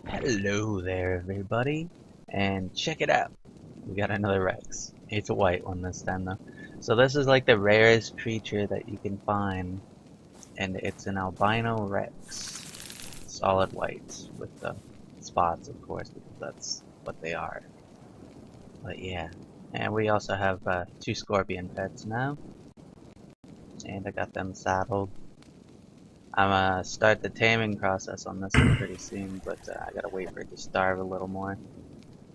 Hello there, everybody, and check it out. We got another Rex. It's a white one this time, though. So this is like the rarest creature that you can find, and it's an albino Rex. Solid whites with the spots, of course, because that's what they are. But yeah, and we also have two scorpion pets now, and I got them saddled. I'm gonna start the taming process on this one pretty soon, but I gotta wait for it to starve a little more.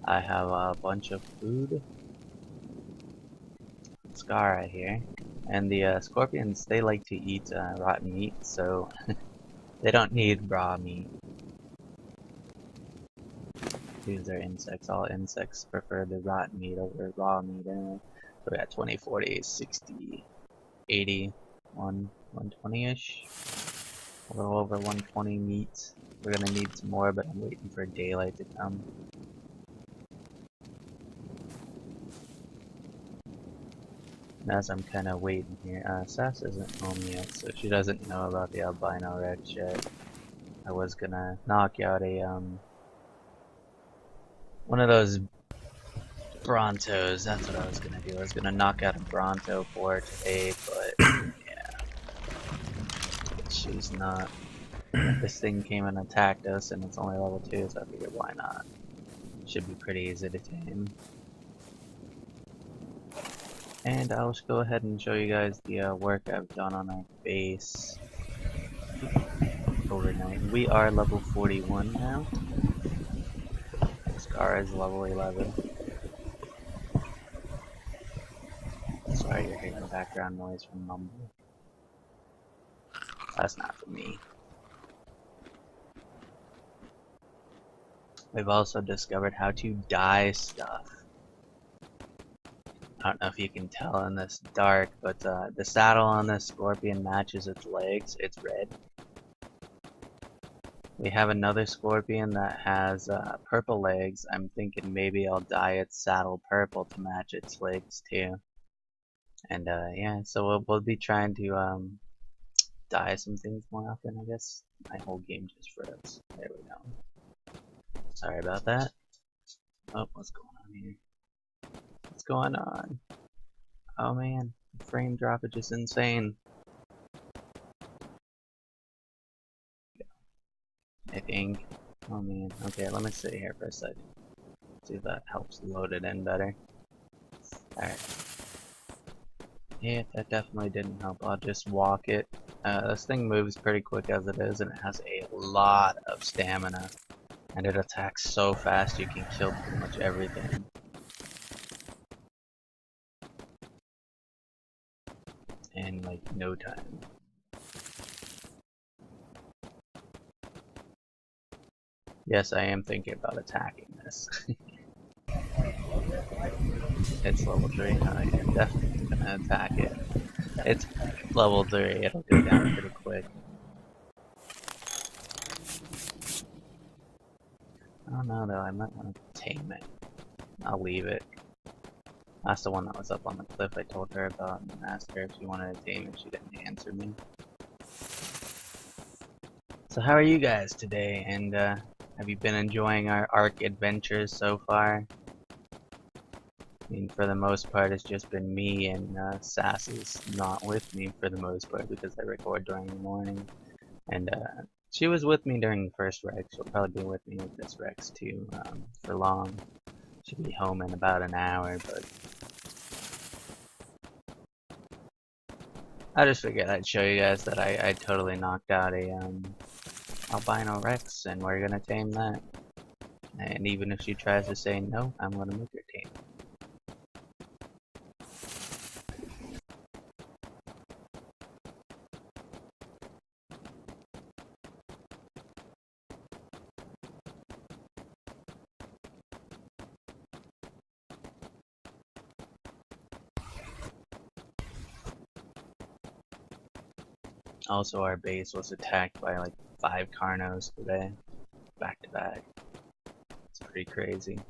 I have a bunch of food. Scar right here. And the scorpions, they like to eat rotten meat, so they don't need raw meat. These are insects. All insects prefer the rotten meat over raw meat anyway. So we got 20, 40, 60, 80, 120-ish. A little over 120 meat. We're gonna need some more, but I'm waiting for daylight to come. And as I'm kind of waiting here, Sass isn't home yet, so she doesn't know about the albino Rex yet. I was gonna knock out a one of those Brontos. That's what I was gonna do. I was gonna knock out a Bronto for her today, but yeah, she's not. This thing came and attacked us, and it's only level 2, so I figured why not? Should be pretty easy to tame. And I'll just go ahead and show you guys the work I've done on our base overnight. We are level 41 now. Scar is level 11. Sorry you're hearing background noise from Mumble. That's not for me. We've also discovered how to dye stuff. I don't know if you can tell in this dark, but the saddle on this scorpion matches its legs. It's red. We have another scorpion that has purple legs. I'm thinking maybe I'll dye its saddle purple to match its legs too. And yeah, so we'll be trying to dye some things more often, I guess. My whole game just froze. There we go. Sorry about that. Oh, what's going on here? What's going on? Oh man, the frame droppage is insane. I think. Oh man. Okay, let me sit here for a second. See if that helps load it in better. Alright. Yeah, that definitely didn't help. I'll just walk it. This thing moves pretty quick as it is, and it has a lot of stamina. And it attacks so fast you can kill pretty much everything. In like no time. Yes, I am thinking about attacking this. It's level 3. I am definitely gonna attack it. It's level 3, it'll go down pretty quick. I don't know though, I might want to tame it. I'll leave it. That's the one that was up on the cliff I told her about and asked her if she wanted to tame it. She didn't answer me. So how are you guys today? And have you been enjoying our Ark adventures so far? I mean, for the most part, it's just been me, and Sass is not with me for the most part because I record during the morning. And she was with me during the first Rex. She'll probably be with me with this Rex too for long. She'll be home in about an hour, but I just figured I'd show you guys that I totally knocked out a albino Rex, and we're gonna tame that. And even if she tries to say no, I'm gonna make her tame. Also, our base was attacked by like 5 Carnos today, back to back. It's pretty crazy.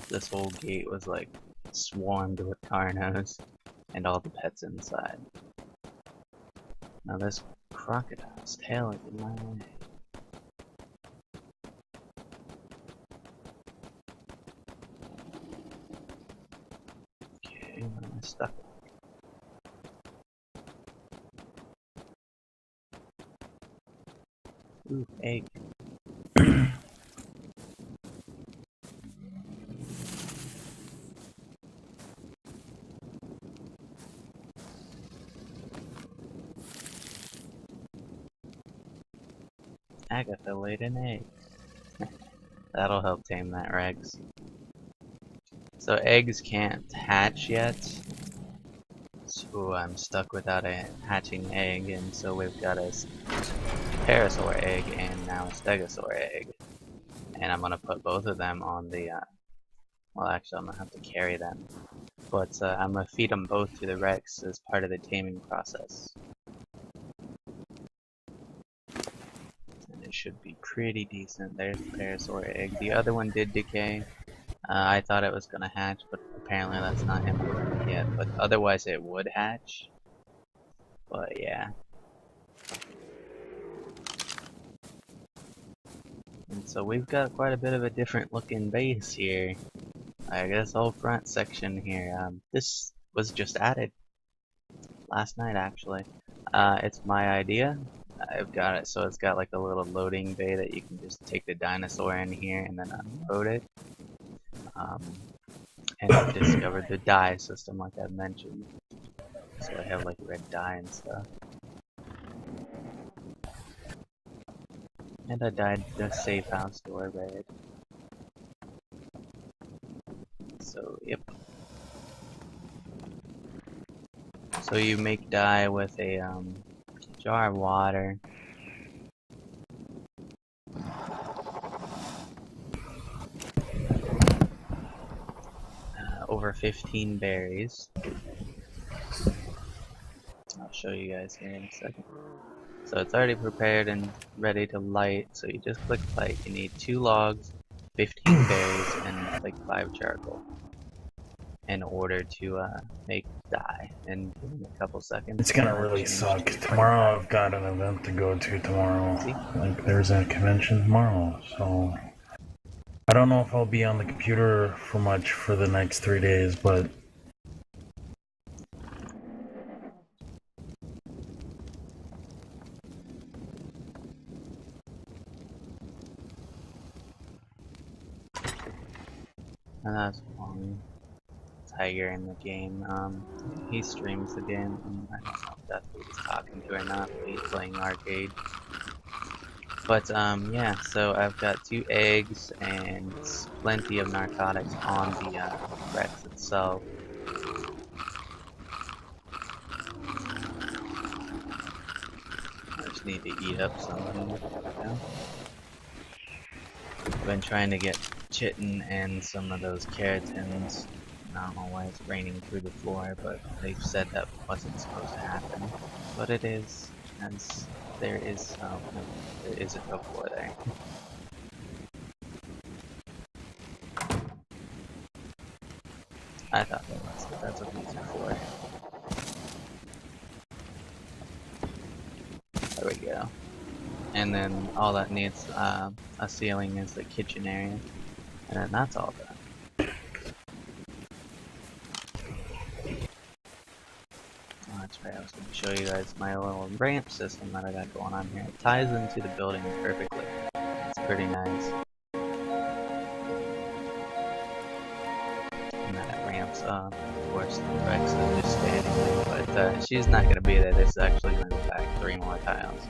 This whole gate was like swarmed with Carnos and all the pets inside. Now this crocodile's tail is in my way. Ooh, egg. Agatha laid an egg. That'll help tame that Rex. So eggs can't hatch yet. So I'm stuck without a hatching egg, and so we've got a parasaur egg and now a stegosaur egg. And I'm gonna put both of them on the, well actually I'm gonna have to carry them. But I'm gonna feed them both to the Rex as part of the taming process. And it should be pretty decent. There's the parasaur egg. The other one did decay. I thought it was gonna hatch, but apparently that's not implemented yet. But otherwise it would hatch. But yeah. And so we've got quite a bit of a different looking base here. I guess whole front section here. This was just added last night actually. It's my idea. I've got it so it's got like a little loading bay that you can just take the dinosaur in here and then unload it. And I've discovered the dye system like I mentioned. So I have like red dye and stuff. And I dyed the safe house door red. So yep. So you make dye with a jar of water. Over 15 berries. I'll show you guys here in a second. So it's already prepared and ready to light, so you just click light. You need 2 logs, 15 berries, and like 5 charcoal in order to make dye. And in a couple seconds, it's gonna really suck. Tomorrow I've got an event to go to tomorrow. See? Like there's a convention tomorrow, so I don't know if I'll be on the computer for much for the next 3 days, but and that's one tiger in the game. He streams the game. I don't know if that's what he's talking to or not, but he's playing arcade. But yeah, so I've got 2 eggs and plenty of narcotics on the Rex itself. I just need to eat up some of them. Yeah. I've been trying to get chitin and some of those keratins. I don't know why it's raining through the floor, but they've said that wasn't supposed to happen. But it is, as there is a floor there. I thought that was, but that's what these are for. There we go. And then all that needs a ceiling is the kitchen area. And then that's all done. Oh, that's right, I was going to show you guys my little ramp system that I got going on here. It ties into the building perfectly. It's pretty nice. And then it ramps up. Of course, the Rex is just standing there, but she's not going to be there. This is actually going to go back 3 more tiles.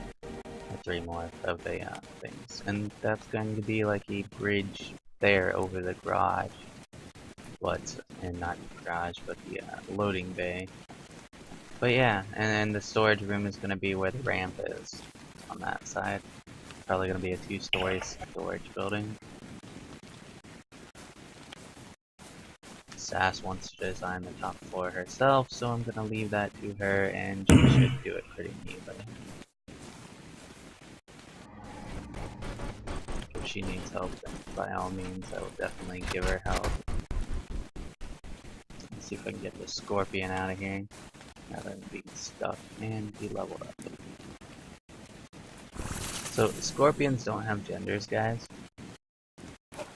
3 more of the things. And that's going to be like a bridge there over the garage. And not the garage, but the loading bay. But yeah, and then the storage room is going to be where the ramp is on that side. Probably going to be a 2-story storage building. Sass wants to design the top floor herself, so I'm going to leave that to her, and she should do it pretty neatly. If she needs help, then by all means, I will definitely give her help. Let's see if I can get this scorpion out of here. Rather than being stuck and be leveled up. So scorpions don't have genders, guys. They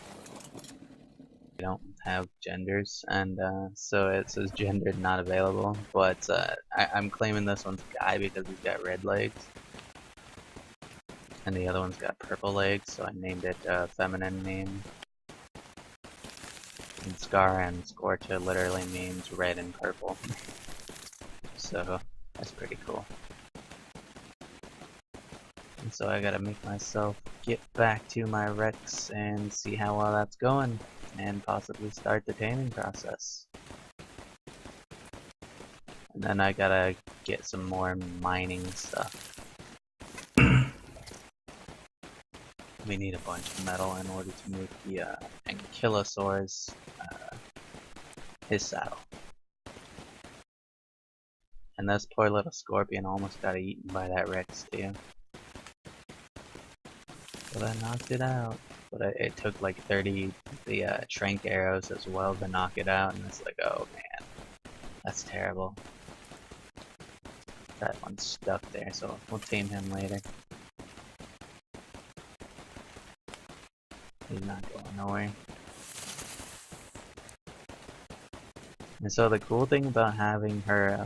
don't have genders, and so it says gendered not available. But I'm claiming this one's a guy because he's got red legs. And the other one's got purple legs, so I named it a feminine name. And Scar and Scorcha literally means red and purple. So that's pretty cool. And so I gotta make myself get back to my Rex and see how well that's going, and possibly start the taming process. And then I gotta get some more mining stuff. We need a bunch of metal in order to make the Ankylosaur's his saddle. And this poor little scorpion almost got eaten by that Rex too. But I knocked it out. But it took like 30 trank arrows as well to knock it out, and it's like, oh man, that's terrible. That one's stuck there, so we'll tame him later. He's not going nowhere. And so the cool thing about having her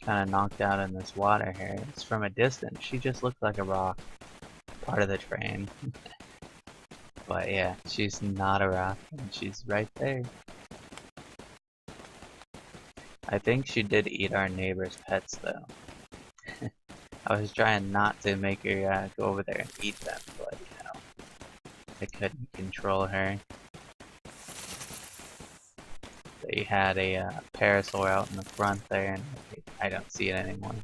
kind of knocked out in this water here is from a distance, she just looks like a rock. Part of the train. But yeah, she's not a rock, and she's right there. I think she did eat our neighbor's pets though. I was trying not to make her go over there and eat them, but you know, I couldn't control her. They had a parasaur out in the front there, and I don't see it anymore.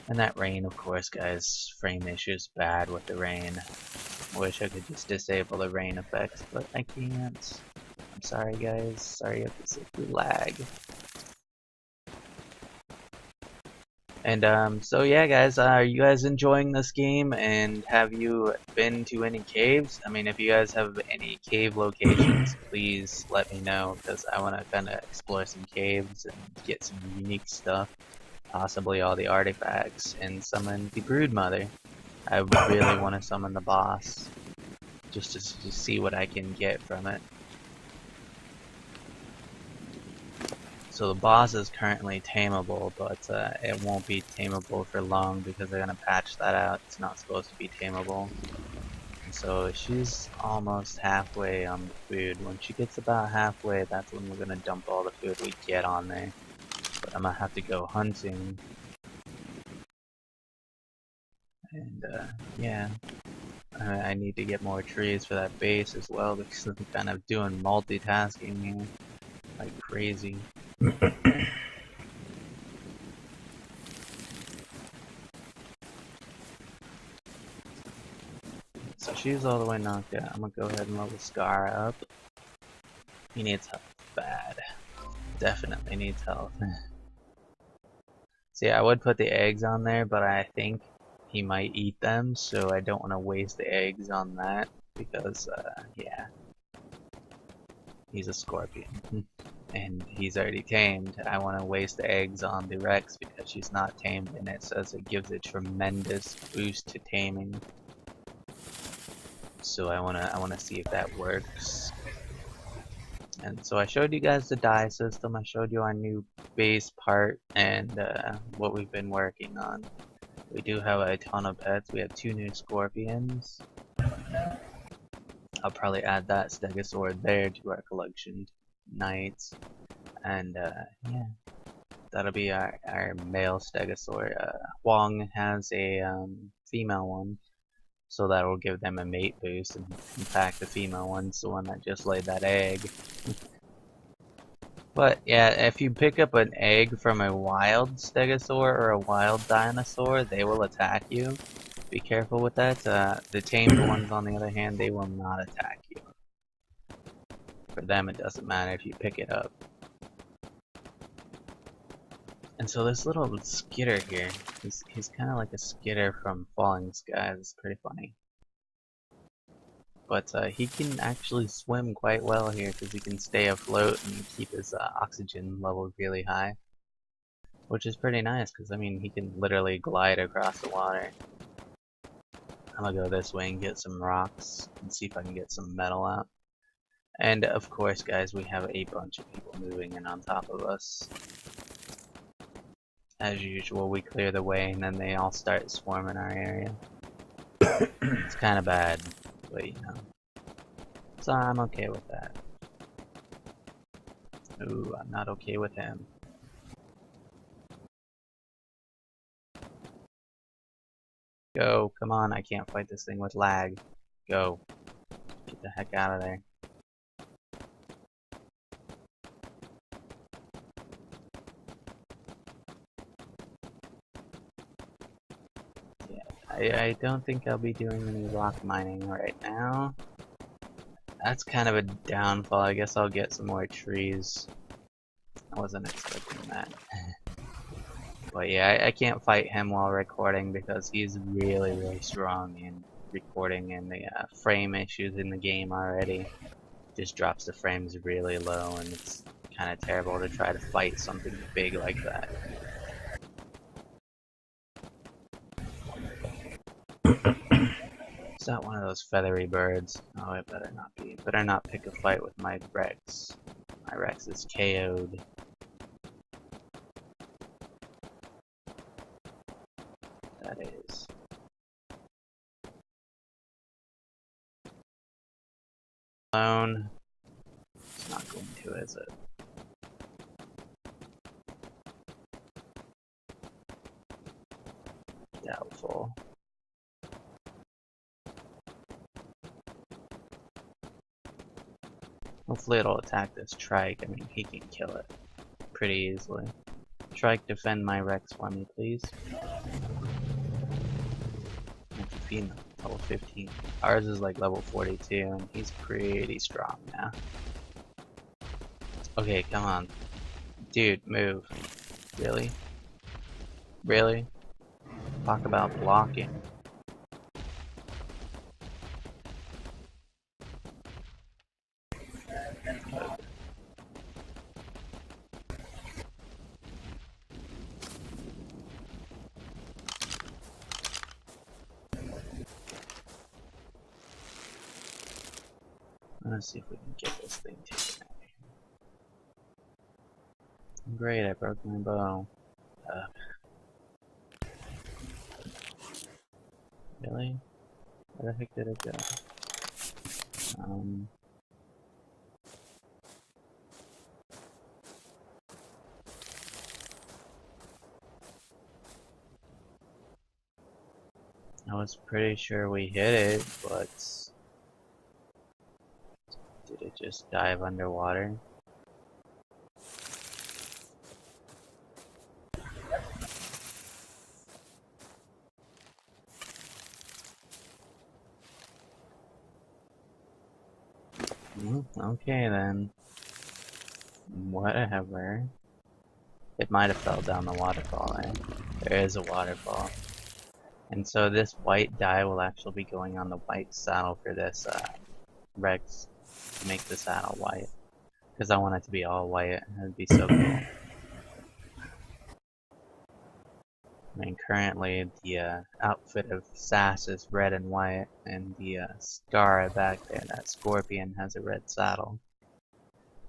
And that rain, of course, guys, frame issues bad with the rain. I wish I could just disable the rain effects, but I can't. I'm sorry, guys. Sorry you have to sit through lag. And so yeah, guys, are you guys enjoying this game? And have you been to any caves? I mean, if you guys have any cave locations, please let me know, because I want to kind of explore some caves and get some unique stuff. Possibly all the artifacts, and summon the Broodmother. I really want to summon the boss, just to see what I can get from it. So the boss is currently tameable, but it won't be tameable for long because they're gonna patch that out. It's not supposed to be tameable. And so she's almost halfway on the food. When she gets about halfway, that's when we're gonna dump all the food we get on there. But I'm gonna have to go hunting. And yeah, I need to get more trees for that base as well, because I'm kind of doing multitasking here like crazy. So she's all the way knocked out. I'm gonna go ahead and level Scar up. He needs help bad. Definitely needs help. See, I would put the eggs on there, but I think he might eat them, so I don't want to waste the eggs on that, because, yeah. He's a scorpion. And he's already tamed. I want to waste the eggs on the Rex because she's not tamed, and it says it gives a tremendous boost to taming. So I wanna see if that works. And so I showed you guys the dye system. I showed you our new base part and what we've been working on. We do have a ton of pets. We have 2 new scorpions. I'll probably add that stegosaur there to our collection tonight. And yeah, that'll be our male stegosaur. Huang has a female one, so that will give them a mate boost, and in fact the female one's the one that just laid that egg. But yeah, if you pick up an egg from a wild stegosaur or a wild dinosaur, they will attack you. Be careful with that. The tamed ones, on the other hand, they will not attack you. For them, it doesn't matter if you pick it up. And so this little skitter here, he's kind of like a skitter from Falling Skies. It's pretty funny. But he can actually swim quite well here because he can stay afloat and keep his oxygen level really high. Which is pretty nice because, I mean, he can literally glide across the water. I'm gonna go this way and get some rocks and see if I can get some metal out. And of course, guys, we have a bunch of people moving in on top of us. As usual, we clear the way and then they all start swarming our area. It's kind of bad, but you know. So I'm okay with that. Ooh, I'm not okay with him. Go, come on, I can't fight this thing with lag. Go. Get the heck out of there. Yeah, I don't think I'll be doing any rock mining right now. That's kind of a downfall. I guess I'll get some more trees. I wasn't expecting that. But yeah, I can't fight him while recording because he's really strong in recording, and the frame issues in the game already just drops the frames really low, and it's kind of terrible to try to fight something big like that. It's not one of those feathery birds. Oh, it better not be. Better not pick a fight with my Rex. My Rex is KO'd. That is. Alone. It's not going to, is it? Doubtful. Hopefully it'll attack this trike. I mean, he can kill it pretty easily. Trike, defend my Rex for me, please. Female, level 15. Ours is like level 42, and he's pretty strong now. Okay, come on. Dude, move. Really? Really? Talk about blocking. Let's see if we can get this thing taken out of here. Great, I broke my bow. Really? Where the heck did it go? I was pretty sure we hit it, but did it just dive underwater? Okay then. Whatever. It might have fell down the waterfall, eh? There is a waterfall. And so this white dye will actually be going on the white saddle for this Rex to make the saddle white. Because I want it to be all white. That'd be so cool. I mean, currently the outfit of Sass is red and white, and the Scar back there, that scorpion, has a red saddle.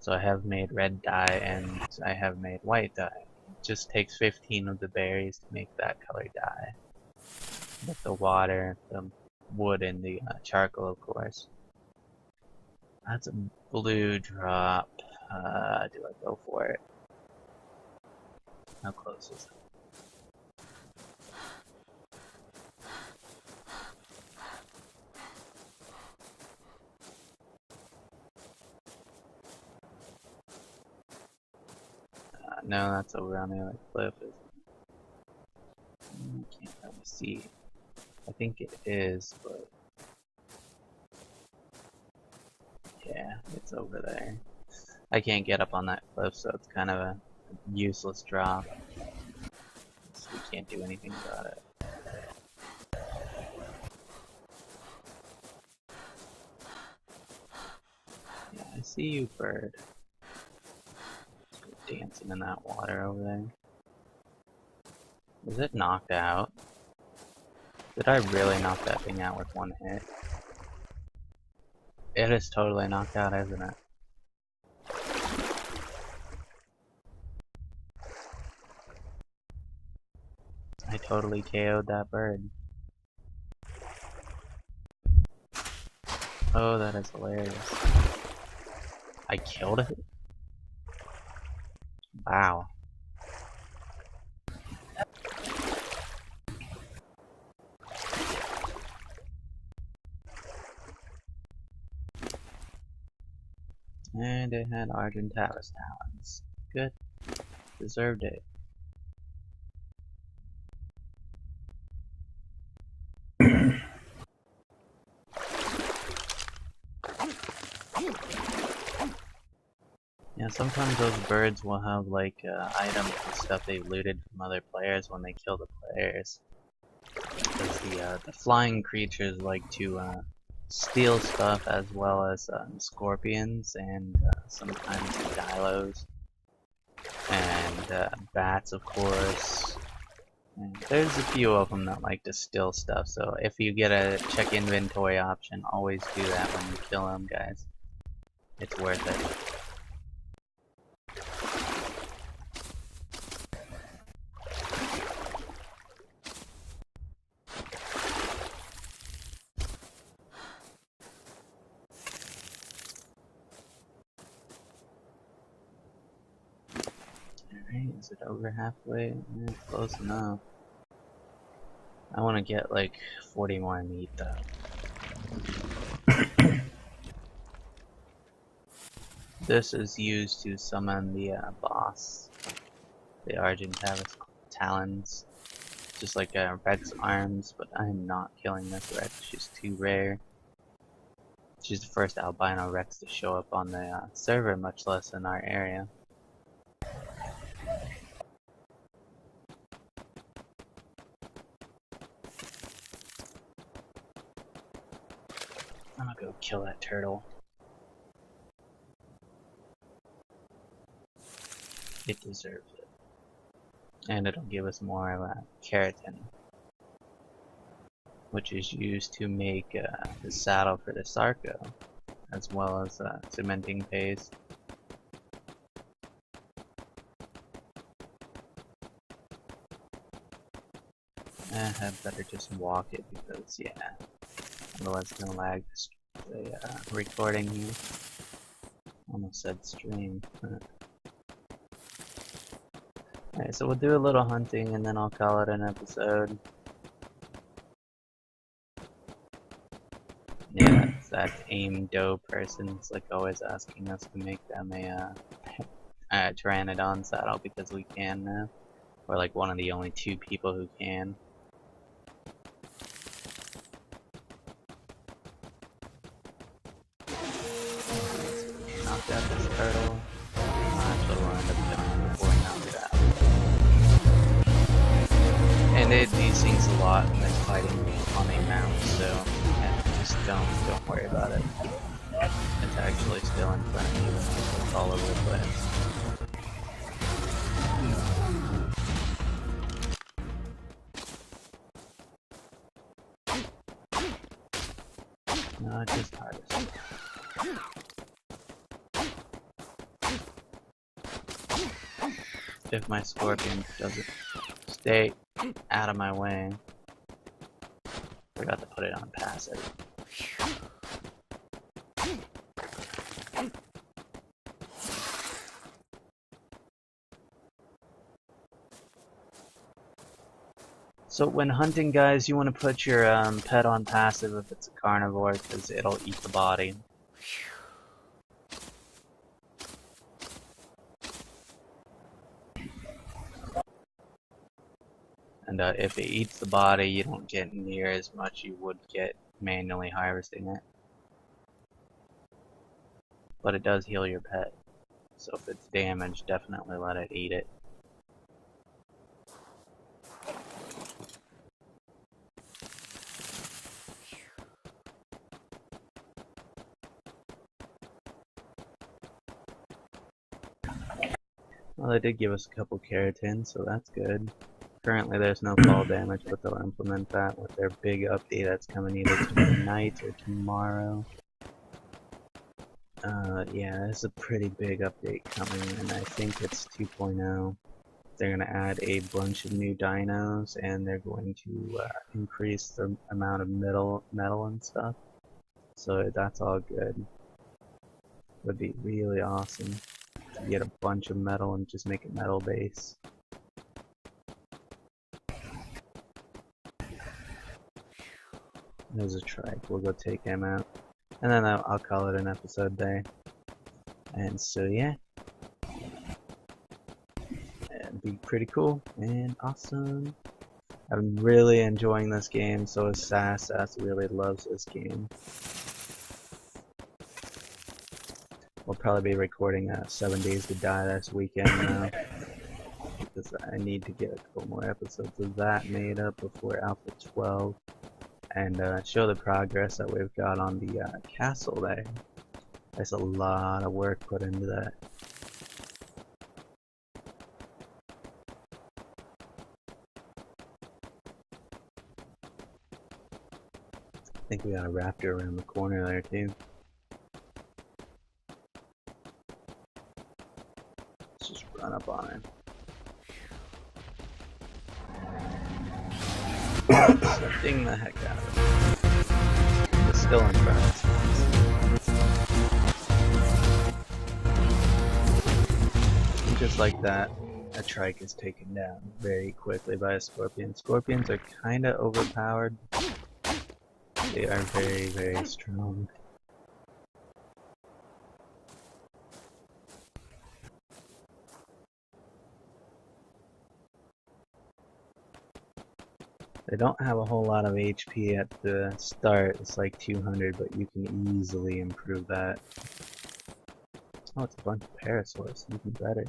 So I have made red dye and I have made white dye. It just takes 15 of the berries to make that color dye. With the water, the wood, and the charcoal, of course. That's a blue drop. Do I go for it? How close is it? No, that's over on the other cliff. I can't really see. I think it is, but yeah, it's over there. I can't get up on that cliff, so it's kind of a useless drop. So we can't do anything about it. Yeah, I see you, bird. Dancing in that water over there. Is it knocked out? Did I really knock that thing out with one hit? It is totally knocked out, isn't it? I totally KO'd that bird. Oh, that is hilarious. I killed it? Wow. And it had Argentavis talons. Good. Deserved it. Yeah, sometimes those birds will have like items and stuff they've looted from other players when they kill the players. Because the flying creatures like to steal stuff as well as scorpions and sometimes dilos and bats, of course. And there's a few of them that like to steal stuff, so if you get a check inventory option, always do that when you kill them, guys. It's worth it. Alright, is it over halfway? Yeah, close enough. I want to get like 40 more meat though. This is used to summon the boss, the Argentavis talons, just like Rex arms, but I am not killing this Rex, she's too rare. She's the first albino Rex to show up on the server, much less in our area. I'm gonna go kill that turtle. It deserves it. And it'll give us more of a keratin, which is used to make the saddle for the Sarco, as well as cementing paste. I'd better just walk it because, yeah, otherwise it's gonna lag the recording here. Almost said stream. Alright, so we'll do a little hunting and then I'll call it an episode. Yeah, that's that aim doe person. It's like always asking us to make them a Pteranodon saddle because we can now. We're like one of the only 2 people who can. Knocked out this turtle. That's what we'll end up doing before we knock it out. And these things a lot when they're fighting on a mount, so yeah, just don't worry about it. It's actually still in front of you and it's all over the place. No, just harvest. If my scorpion doesn't stay out of my way. Forgot to put it on passive. So when hunting, guys, you want to put your pet on passive if it's a carnivore, because it'll eat the body. And if it eats the body, you don't get near as much you would get manually harvesting it. But it does heal your pet. So if it's damaged, definitely let it eat it. Well, they did give us a couple keratin, so that's good. Currently there's no fall damage, but they'll implement that with their big update that's coming either tonight or tomorrow. Yeah, there's a pretty big update coming, and I think it's 2.0. They're going to add a bunch of new dinos, and they're going to increase the amount of metal and stuff. So that's all good. Would be really awesome to get a bunch of metal and just make a metal base. There's a trike. We'll go take him out. And then I'll call it an episode there. And so yeah. It'd be pretty cool and awesome. I'm really enjoying this game, so is Sass. Sass really loves this game. We'll probably be recording 7 Days to Die this weekend now. Because I need to get a couple more episodes of that made up before Alpha 12. And show the progress that we've got on the castle there. There's a lot of work put into that. I think we got a raptor around the corner there too. Let's just run up on him. Sting the heck out of him. It's still in front of us. And just like that, a trike is taken down very quickly by a scorpion. Scorpions are kinda overpowered. They are very, very strong. They don't have a whole lot of HP at the start. It's like 200, but you can easily improve that. Oh, it's a bunch of parasaurs. Even better.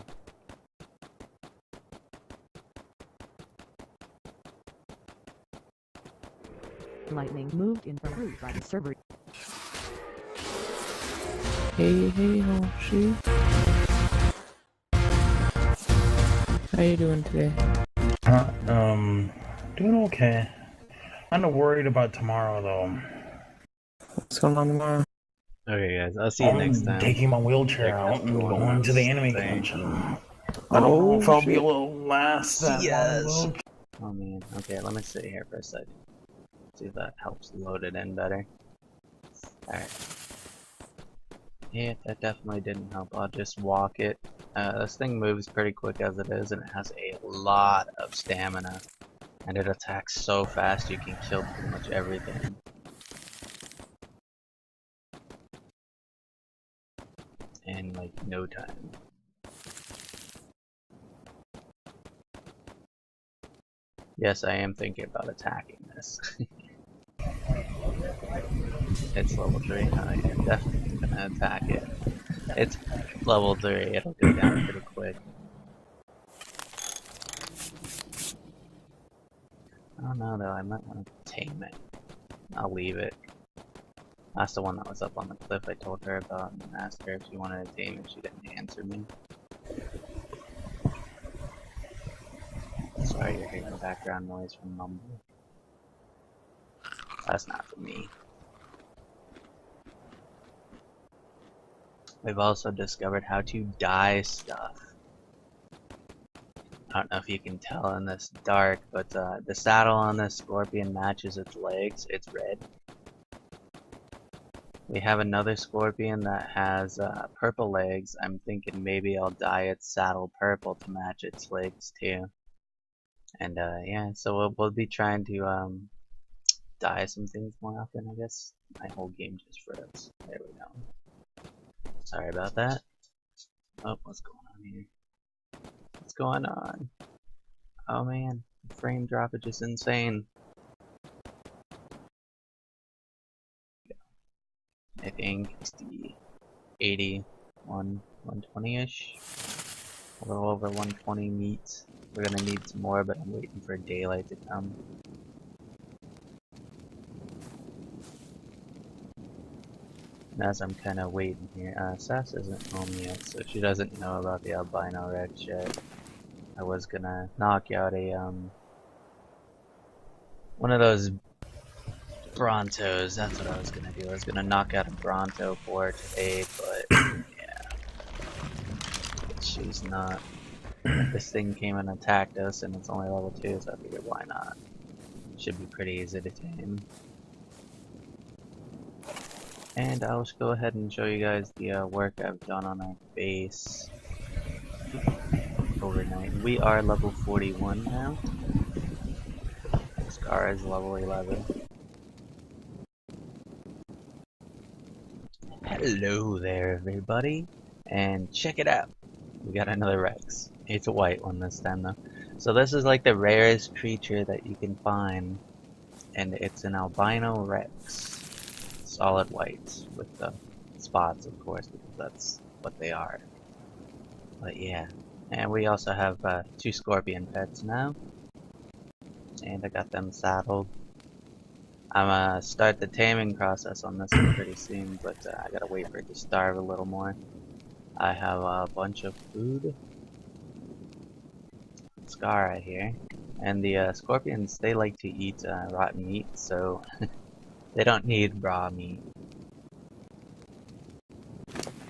Lightning moved in approved by the server. Hey, Hoshi. How you doing today? Doing okay. Kinda worried about tomorrow though. What's going on tomorrow? Okay guys, I'll see you next time. I'm taking my wheelchair out and going to the enemy thing. convention. I don't know if I'll be able to last that long though. Oh man, okay, let me sit here for a second. See if that helps load it in better. Alright. Yeah, that definitely didn't help. I'll just walk it. This thing moves pretty quick as it is, and it has a lot of stamina. And it attacks so fast you can kill pretty much everything. In like no time. Yes, I am thinking about attacking this. It's level 3. I am definitely gonna attack it. It's level 3, it'll go down pretty quick. I don't know though, I might want to tame it. I'll leave it. That's the one that was up on the cliff I told her about and asked her if she wanted to tame it. She didn't answer me. Sorry you're hearing background noise from Mumble. That's not for me. We've also discovered how to dye stuff. I don't know if you can tell in this dark, but the saddle on this scorpion matches its legs. It's red. We have another scorpion that has purple legs. I'm thinking maybe I'll dye its saddle purple to match its legs too. And yeah, so we'll be trying to dye some things more often, I guess. My whole game just froze. There we go. Sorry about that. Oh, what's going on here? What's going on? Oh man, the frame droppage is insane. I think it's the 81, 120-ish. A little over 120 meat. We're gonna need some more, but I'm waiting for daylight to come. And as I'm kind of waiting here, Sass isn't home yet, so she doesn't know about the albino Rex yet. I was gonna knock out a one of those Brontos. That's what I was gonna do. I was gonna knock out a Bronto for her today, but yeah, she's not. This thing came and attacked us, and it's only level 2, so I figured why not? Should be pretty easy to tame. And I'll just go ahead and show you guys the work I've done on our base overnight. We are level 41 now. Scar is level 11. Hello there, everybody, and check it out. We got another Rex. It's a white one this time though. So this is like the rarest creature that you can find, and it's an albino Rex. Solid white with the spots, of course, because that's what they are. But yeah, and we also have 2 scorpion pets now, and I got them saddled. I'm gonna start the taming process on this one pretty soon, but I gotta wait for it to starve a little more. I have a bunch of food. Scar right here. And the scorpions, they like to eat rotten meat, so they don't need raw meat.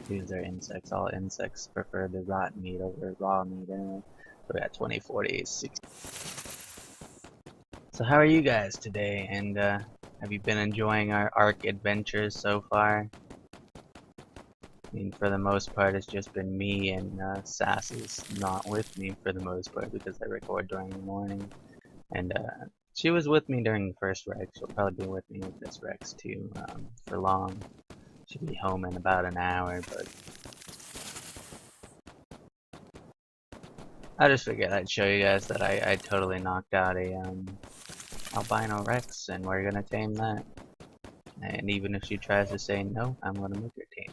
These are insects. All insects prefer the rotten meat over raw meat anyway. So we got 20, 40, 60. So how are you guys today? And have you been enjoying our Ark adventures so far? I mean, for the most part, it's just been me, and Sass is not with me for the most part because I record during the morning. And she was with me during the first Rex. She'll probably be with me with this Rex too for long. She'll be home in about an hour, but I just figured I'd show you guys that I totally knocked out a albino Rex, and we're gonna tame that. And even if she tries to say no, I'm gonna make her tame